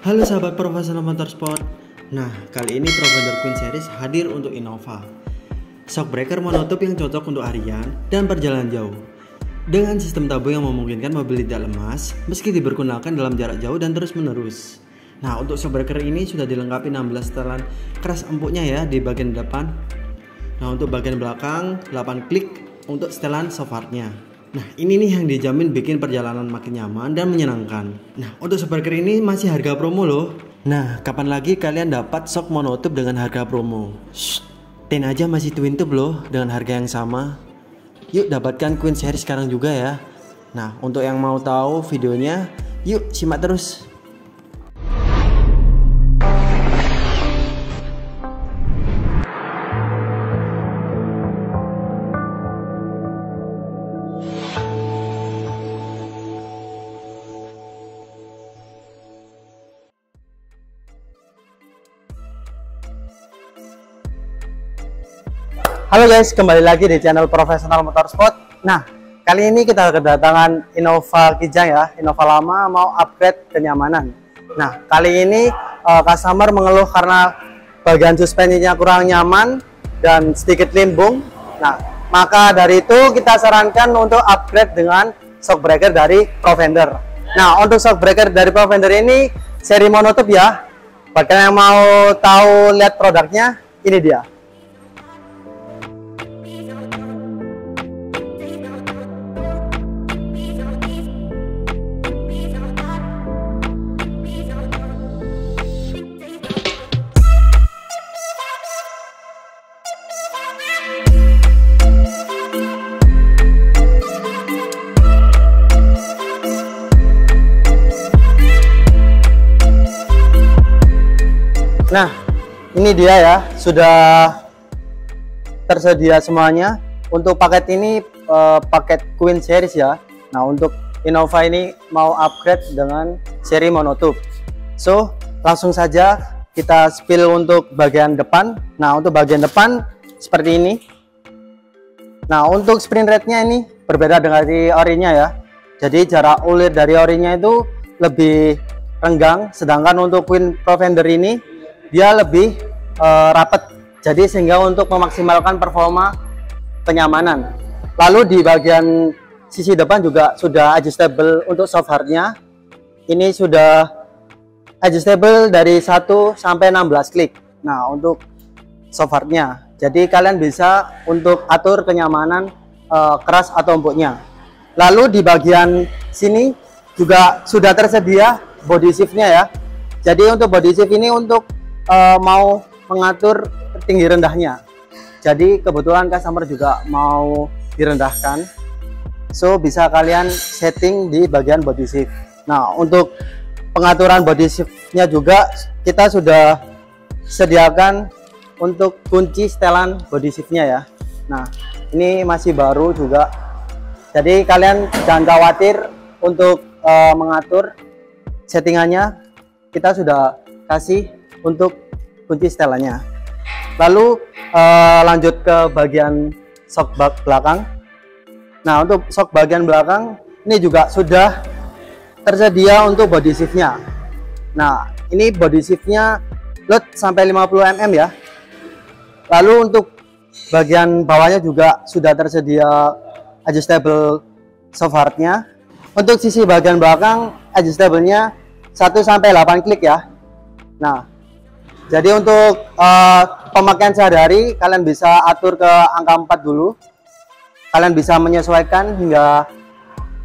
Halo sahabat profesional motorsport. Nah, kali ini Provender Queen Series hadir untuk Innova, shockbreaker monotube yang cocok untuk harian dan perjalanan jauh. Dengan sistem tabung yang memungkinkan mobil tidak lemas meski dipergunakan dalam jarak jauh dan terus menerus. Nah, untuk shockbreaker ini sudah dilengkapi 16 setelan keras empuknya ya di bagian depan. Nah, untuk bagian belakang 8 klik untuk setelan soft hardnya. Nah, ini nih yang dijamin bikin perjalanan makin nyaman dan menyenangkan. Nah, untuk shockbreaker ini masih harga promo loh. Nah, kapan lagi kalian dapat shock monotube dengan harga promo? Ten aja masih twin tube loh dengan harga yang sama. Yuk dapatkan Queen Series sekarang juga ya. Nah, untuk yang mau tahu videonya, yuk simak terus. Halo guys, kembali lagi di channel Profesional Motorsport. Nah, kali ini kita kedatangan Innova Kijang ya, Innova lama mau upgrade kenyamanan. Nah, kali ini customer mengeluh karena bagian suspensinya kurang nyaman dan sedikit limbung. Nah, maka dari itu kita sarankan untuk upgrade dengan shockbreaker dari Provender. Nah, untuk shockbreaker dari Provender ini seri monotube ya. Bagi yang mau tahu lihat produknya, ini dia. Nah, ini dia ya, sudah tersedia semuanya. Untuk paket ini paket Queen Series ya. Nah, untuk Innova ini mau upgrade dengan seri monotube. So, langsung saja kita spill untuk bagian depan. Nah, untuk bagian depan seperti ini. Nah, untuk sprint rate-nya ini berbeda dengan di orinya ya. Jadi jarak ulir dari orinya itu lebih renggang, sedangkan untuk Queen Provender ini dia lebih rapat, jadi sehingga untuk memaksimalkan performa kenyamanan. Lalu di bagian sisi depan juga sudah adjustable untuk soft hardnya. Ini sudah adjustable dari 1 sampai 16 klik. Nah, untuk soft hardnya, jadi kalian bisa untuk atur kenyamanan keras atau empuknya. Lalu di bagian sini juga sudah tersedia body shiftnya ya. Jadi untuk body shift ini untuk mau mengatur tinggi rendahnya. Jadi kebetulan customer juga mau direndahkan, so bisa kalian setting di bagian body shift. Nah, untuk pengaturan body shiftnya juga kita sudah sediakan untuk kunci setelan body shiftnya ya. Nah, ini masih baru juga, jadi kalian jangan khawatir untuk mengatur settingannya. Kita sudah kasih untuk kunci setelannya. Lalu lanjut ke bagian shock belakang. Nah, untuk shock bagian belakang ini juga sudah tersedia untuk body shiftnya. Nah, ini body shiftnya load sampai 50 mm ya. Lalu untuk bagian bawahnya juga sudah tersedia adjustable soft hardnya. Untuk sisi bagian belakang adjustable-nya 1 sampai 8 klik ya. Nah, jadi untuk pemakaian sehari-hari kalian bisa atur ke angka 4 dulu. Kalian bisa menyesuaikan hingga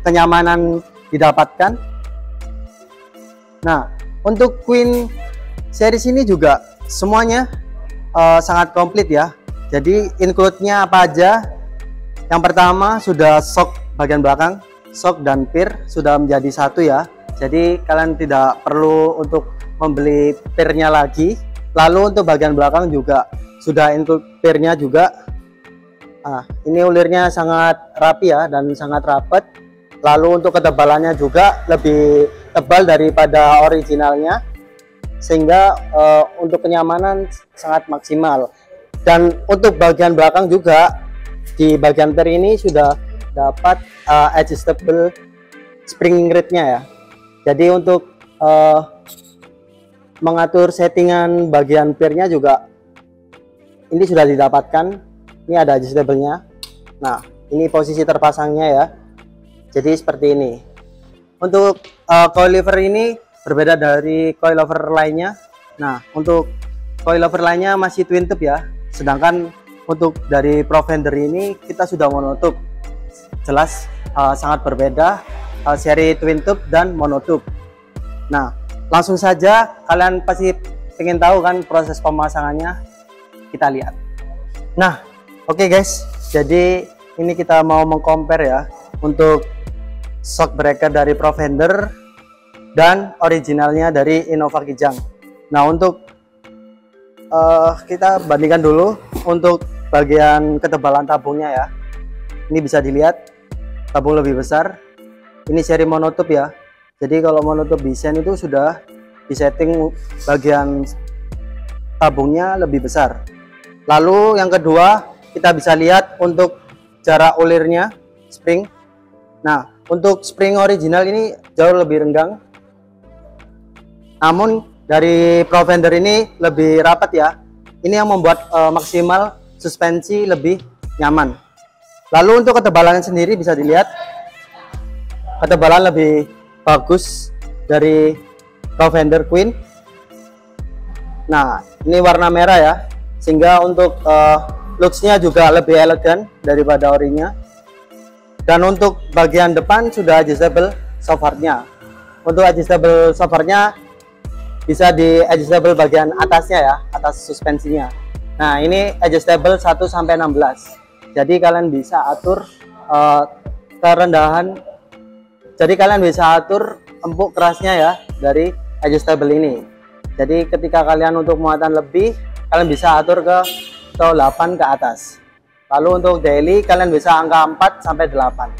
kenyamanan didapatkan. Nah, untuk Queen Series ini juga semuanya sangat komplit ya. Jadi include-nya apa aja? Yang pertama sudah shock bagian belakang, shock dan peer sudah menjadi satu ya. Jadi kalian tidak perlu untuk membeli peer-nya lagi. Lalu untuk bagian belakang juga sudah include peer-nya juga. Nah, ini ulirnya sangat rapi ya dan sangat rapat. Lalu untuk ketebalannya juga lebih tebal daripada originalnya, sehingga untuk kenyamanan sangat maksimal. Dan untuk bagian belakang juga di bagian peer ini sudah dapat adjustable spring rate-nya ya. Jadi untuk mengatur settingan bagian pirnya juga ini sudah didapatkan. Ini ada adjustable-nya. Nah, ini posisi terpasangnya ya. Jadi seperti ini. Untuk coilover ini berbeda dari coilover lainnya. Nah, untuk coilover lainnya masih twin tube ya. Sedangkan untuk dari Provender ini kita sudah monotube. Jelas sangat berbeda seri twin tube dan monotube. Nah, langsung saja, kalian pasti ingin tahu kan proses pemasangannya. Kita lihat. Nah, oke guys. Jadi ini kita mau mengcompare ya untuk shock breaker dari Provender dan originalnya dari Innova Kijang. Nah, untuk kita bandingkan dulu untuk bagian ketebalan tabungnya ya. Ini bisa dilihat tabung lebih besar. Ini seri monotube ya. Jadi kalau monotube desain itu sudah disetting bagian tabungnya lebih besar. Lalu yang kedua, kita bisa lihat untuk jarak ulirnya spring. Nah, untuk spring original ini jauh lebih renggang. Namun dari Provender ini lebih rapat ya. Ini yang membuat maksimal suspensi lebih nyaman. Lalu untuk ketebalan sendiri bisa dilihat ketebalan lebih bagus dari Provender Queen. Nah, ini warna merah ya, sehingga untuk looks-nya juga lebih elegan daripada orinya. Dan untuk bagian depan sudah adjustable software-nya. Untuk adjustable software-nya bisa di adjustable bagian atasnya ya, atas suspensinya. Nah, ini adjustable 1 sampai 16. Jadi kalian bisa atur kerendahan. Jadi kalian bisa atur empuk kerasnya ya dari adjustable ini. Jadi ketika kalian untuk muatan lebih, kalian bisa atur ke 8 ke atas. Lalu untuk daily kalian bisa angka 4 sampai 8.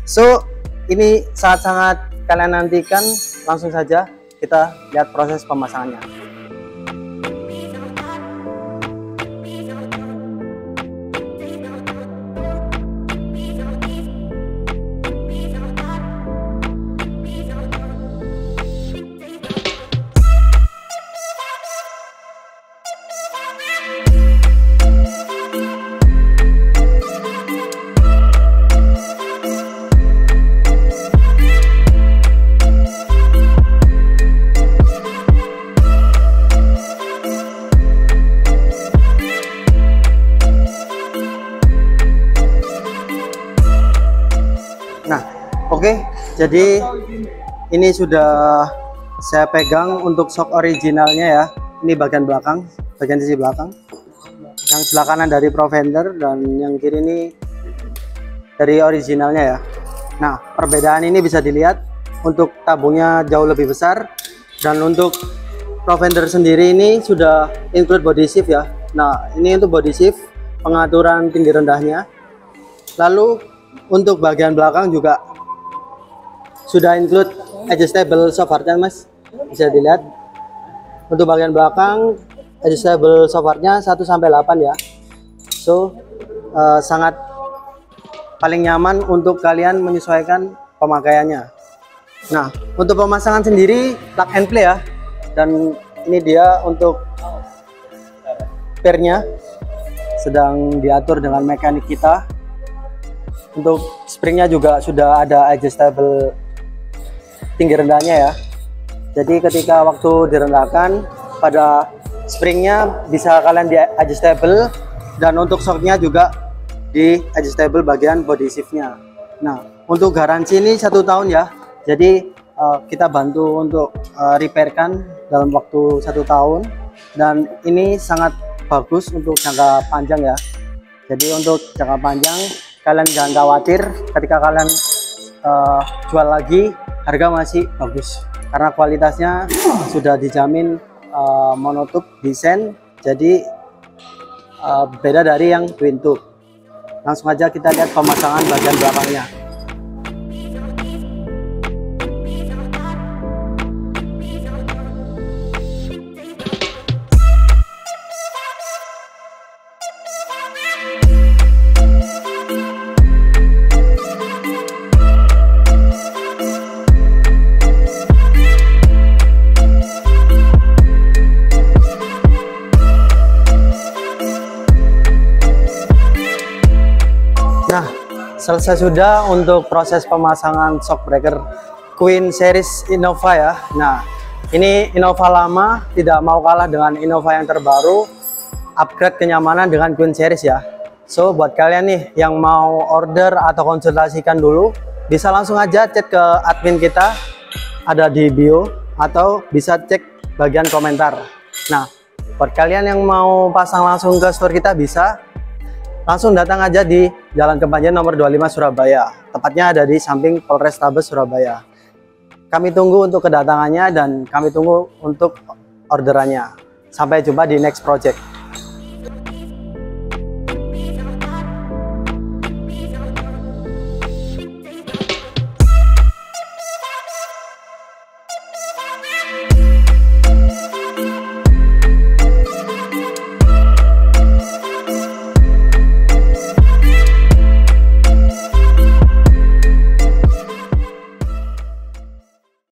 So, ini sangat-sangat kalian nantikan. Langsung saja kita lihat proses pemasangannya. Nah, oke, jadi ini sudah saya pegang untuk shock originalnya ya. Ini bagian belakang, bagian sisi belakang. Yang sebelah kanan dari Provender dan yang kiri ini dari originalnya ya. Nah, perbedaan ini bisa dilihat untuk tabungnya jauh lebih besar, dan untuk Provender sendiri ini sudah include body shift ya. Nah, ini untuk body shift, pengaturan tinggi rendahnya. Lalu untuk bagian belakang juga sudah include adjustable software-nya mas, bisa dilihat. Untuk bagian belakang adjustable software-nya 1 sampai 8 ya. So sangat paling nyaman untuk kalian menyesuaikan pemakaiannya. Nah, untuk pemasangan sendiri plug and play ya. Dan ini dia untuk pirnya sedang diatur dengan mekanik kita. Untuk springnya juga sudah ada adjustable tinggi rendahnya ya. Jadi ketika waktu direndahkan pada springnya bisa kalian di adjustable, dan untuk shocknya juga di adjustable bagian body shiftnya. Nah, untuk garansi ini 1 tahun ya. Jadi kita bantu untuk repairkan dalam waktu 1 tahun, dan ini sangat bagus untuk jangka panjang ya. Jadi untuk jangka panjang kalian jangan khawatir ketika kalian jual lagi, harga masih bagus karena kualitasnya sudah dijamin monotube desain. Jadi beda dari yang twin tube. Langsung aja kita lihat pemasangan bagian belakangnya. selesai sudah untuk proses pemasangan shockbreaker Queen series Innova ya. Nah, ini Innova lama tidak mau kalah dengan Innova yang terbaru, upgrade kenyamanan dengan Queen series ya. So buat kalian nih yang mau order atau konsultasikan dulu, bisa langsung aja chat ke admin kita, ada di bio, atau bisa cek bagian komentar. Nah, buat kalian yang mau pasang langsung ke store kita, bisa langsung datang aja di Jalan Kepanjen nomor 25 Surabaya. Tepatnya ada di samping Polrestabes Surabaya. Kami tunggu untuk kedatangannya dan kami tunggu untuk orderannya. Sampai jumpa di next project.